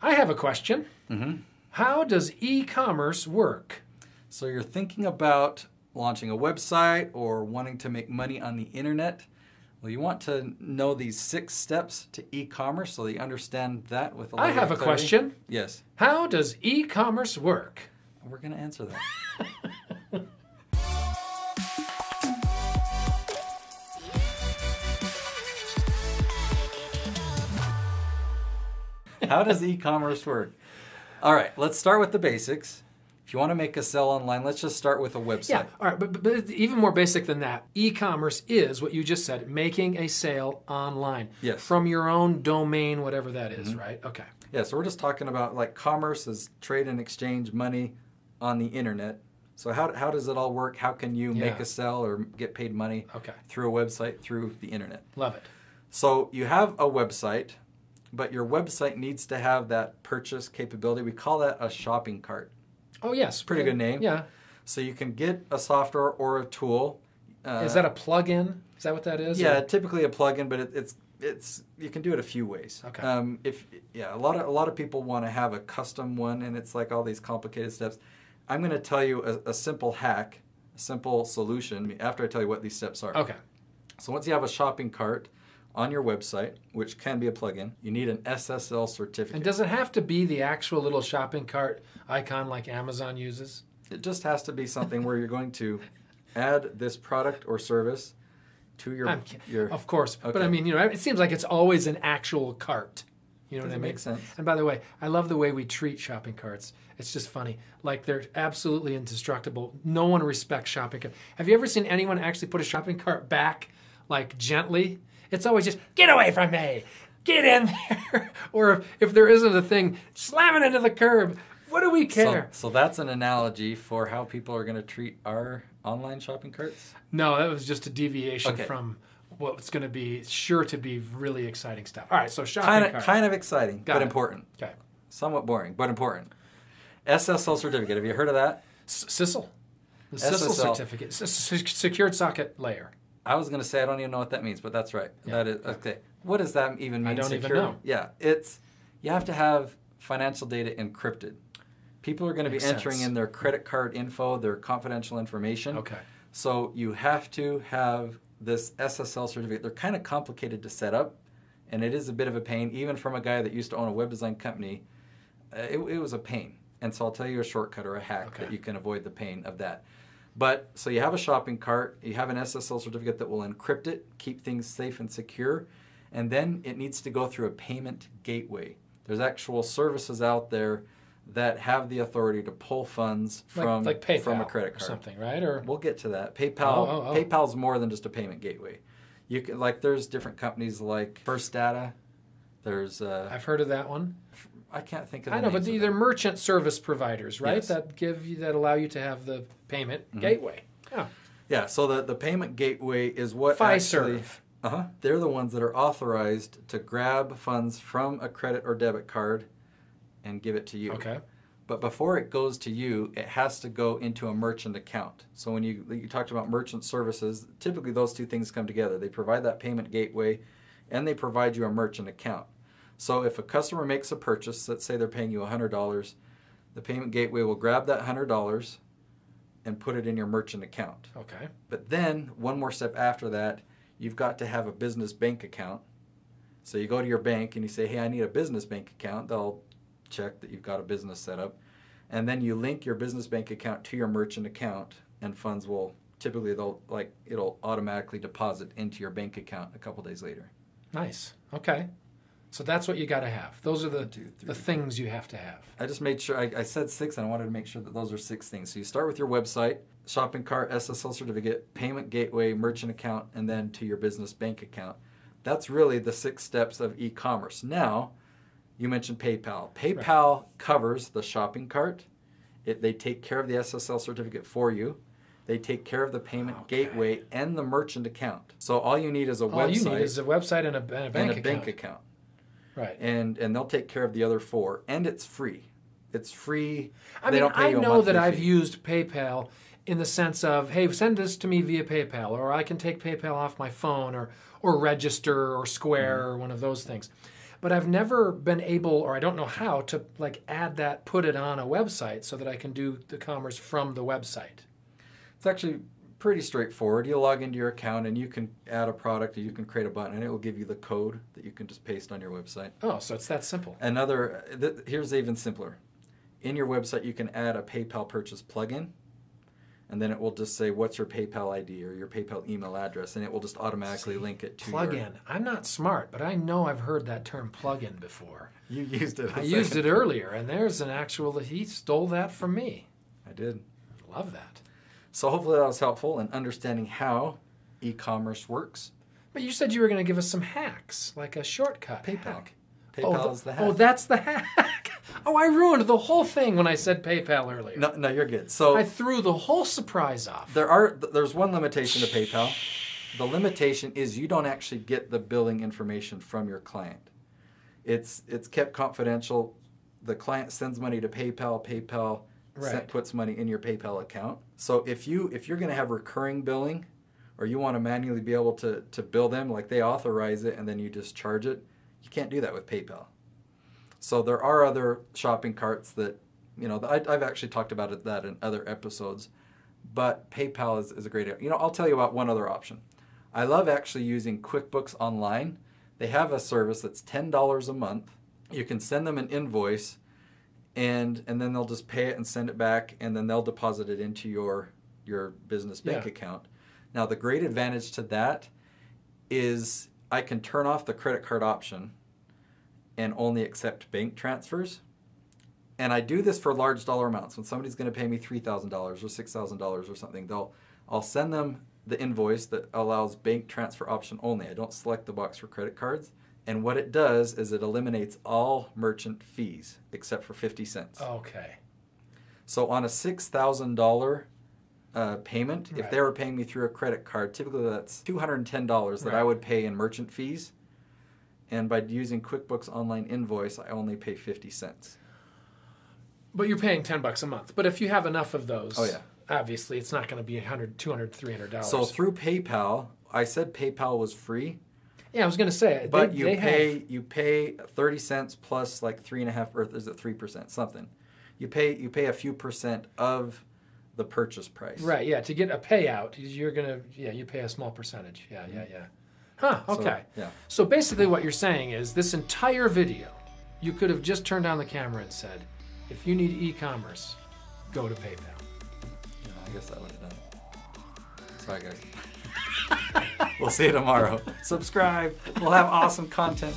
I have a question. How does e-commerce work? So you're thinking about launching a website or wanting to make money on the internet. Well, you want to know these 6 steps to e-commerce so that you understand that with a little I have a clarity. question. Yes. How does e-commerce work? We're going to answer that. How does e-commerce work? All right, let's start with the basics. If you want to make a sale online, let's just start with a website. Yeah, all right, but even more basic than that, e-commerce is what you just said, making a sale online. Yes. From your own domain, whatever that is, right? Okay. Yeah, so we're just talking about like commerce is trade and exchange money on the internet. So how does it all work? How can you make a sale or get paid money through a website, through the internet? Love it. So you have a website, but your website needs to have that purchase capability. We call that a shopping cart. Oh, yes. Pretty good name. Yeah. So you can get a software or a tool. Is that a plug-in? Is that what that is? Yeah, or? typically a plug-in, but it's you can do it a few ways. Okay. A lot of people want to have a custom one, and it's like all these complicated steps. I'm going to tell you a simple hack, a simple solution after I tell you what these steps are. Okay. So once you have a shopping cart on your website, which can be a plugin, you need an SSL certificate. And does it have to be the actual little shopping cart icon like Amazon uses? It just has to be something where you're going to add this product or service to your Of course. Okay. But I mean, it seems like it's always an actual cart. You know what I mean? Makes sense. And by the way, I love the way we treat shopping carts. It's just funny. Like, they're absolutely indestructible. No one respects shopping carts. Have you ever seen anyone actually put a shopping cart back, like, gently? It's always just, get away from me, get in there. Or if there isn't a thing, slam it into the curb. What do we care? So that's an analogy for how people are going to treat our online shopping carts? No, that was just a deviation from what's going to be sure to be really exciting stuff. All right, so shopping cart. Kind of exciting, but important. Okay. Somewhat boring, but important. SSL certificate. Have you heard of that? SSL. The SSL. SSL certificate. Secured socket layer. I was going to say I don't even know what that means, but that's right. Yeah. That is okay. What does that even mean? I don't secure? even know. Yeah, you have to have financial data encrypted. People are going to be entering in their credit card info, their confidential information. Okay. So you have to have this SSL certificate. They're kind of complicated to set up, and it is a bit of a pain. Even from a guy that used to own a web design company, it was a pain. And so I'll tell you a shortcut or a hack that you can avoid the pain of that. But so you have a shopping cart, you have an SSL certificate that will encrypt it, keep things safe and secure, and then it needs to go through a payment gateway. There's actual services out there that have the authority to pull funds from like PayPal from a credit card or something, right? Or we'll get to that. PayPal. PayPal's more than just a payment gateway. You can, there's different companies like First Data. There's I've heard of that one. I can't think of the I know, but names they're merchant service providers, right? Yes. That allow you to have the payment gateway. Yeah. Yeah. So the payment gateway is what Fiserv. They're the ones that are authorized to grab funds from a credit or debit card and give it to you. Okay. But before it goes to you, it has to go into a merchant account. So when you talked about merchant services, typically those two things come together. They provide that payment gateway, and they provide you a merchant account. So if a customer makes a purchase, let's say they're paying you $100, the payment gateway will grab that $100 and put it in your merchant account. Okay. But then, one more step after that, you've got to have a business bank account. So you go to your bank and you say, hey, I need a business bank account. They'll check that you've got a business set up. And then you link your business bank account to your merchant account, and funds will, typically it'll automatically deposit into your bank account a couple days later. Nice. Okay. So that's what you got to have. Those are the things you have to have. I just made sure, I said 6, and I wanted to make sure that those are 6 things. So you start with your website, shopping cart, SSL certificate, payment gateway, merchant account, and then to your business bank account. That's really the 6 steps of e-commerce. Now, you mentioned PayPal. PayPal covers the shopping cart. They take care of the SSL certificate for you. They take care of the payment gateway and the merchant account. So all you need is a website. All you need is a website and a bank account. Right. And they'll take care of the other 4. And it's free. It's free. I mean, I know that I've used PayPal in the sense of, hey, send this to me via PayPal, or I can take PayPal off my phone, or Register, or Square, or one of those things. but I've never been able, or I don't know how to like add that, put it on a website so that I can do the commerce from the website. It's actually pretty straightforward. You'll log into your account and you can add a product, or you can create a button, and it will give you the code that you can just paste on your website. Oh, so it's that simple. Here's even simpler. In your website, you can add a PayPal purchase plugin, and then it will just say, what's your PayPal ID or your PayPal email address, and it will just automatically link it to plugin. I'm not smart, but I know I've heard that term plugin before. You used it. I used it earlier, and there's an actual, he stole that from me. I did. Love that. So hopefully that was helpful in understanding how e-commerce works. But you said you were going to give us some hacks, like a shortcut PayPal. hack. PayPal is the hack. Oh, that's the hack. Oh, I ruined the whole thing when I said PayPal earlier. No, you're good. So I threw the whole surprise off. There's one limitation to PayPal. The limitation is you don't actually get the billing information from your client. It's kept confidential. The client sends money to PayPal. PayPal puts money in your PayPal account. So if you're going to have recurring billing, or you want to manually be able to bill them, like they authorize it and then you just charge it, you can't do that with PayPal. So there are other shopping carts that, I've actually talked about that in other episodes, but PayPal is a great, I'll tell you about one other option. I love actually using QuickBooks Online. They have a service that's $10 a month. You can send them an invoice, and then they'll just pay it and send it back, and then they'll deposit it into your business bank account. Now, the great advantage to that is I can turn off the credit card option and only accept bank transfers. And I do this for large dollar amounts. When somebody's going to pay me $3,000 or $6,000 or something, I'll send them the invoice that allows bank transfer option only. I don't select the box for credit cards. And what it does is it eliminates all merchant fees except for 50 cents. Okay. So on a $6,000 payment, if they were paying me through a credit card, typically that's $210 that I would pay in merchant fees. And by using QuickBooks Online Invoice, I only pay 50 cents. But you're paying $10 a month. But if you have enough of those, oh, yeah, obviously it's not going to be $100, $200, $300. So through PayPal, I said PayPal was free. Yeah, I was going to say. But you pay 30 cents plus like 3.5, or is it 3%? Something. You pay a few percent of the purchase price. Right, yeah. To get a payout, you're going to, you pay a small percentage. Yeah. Huh, okay. So basically what you're saying is this entire video, you could have just turned on the camera and said, if you need e-commerce, go to PayPal. Yeah, I guess that would have done it. Sorry, guys. We'll see you tomorrow. Subscribe. We'll have awesome content.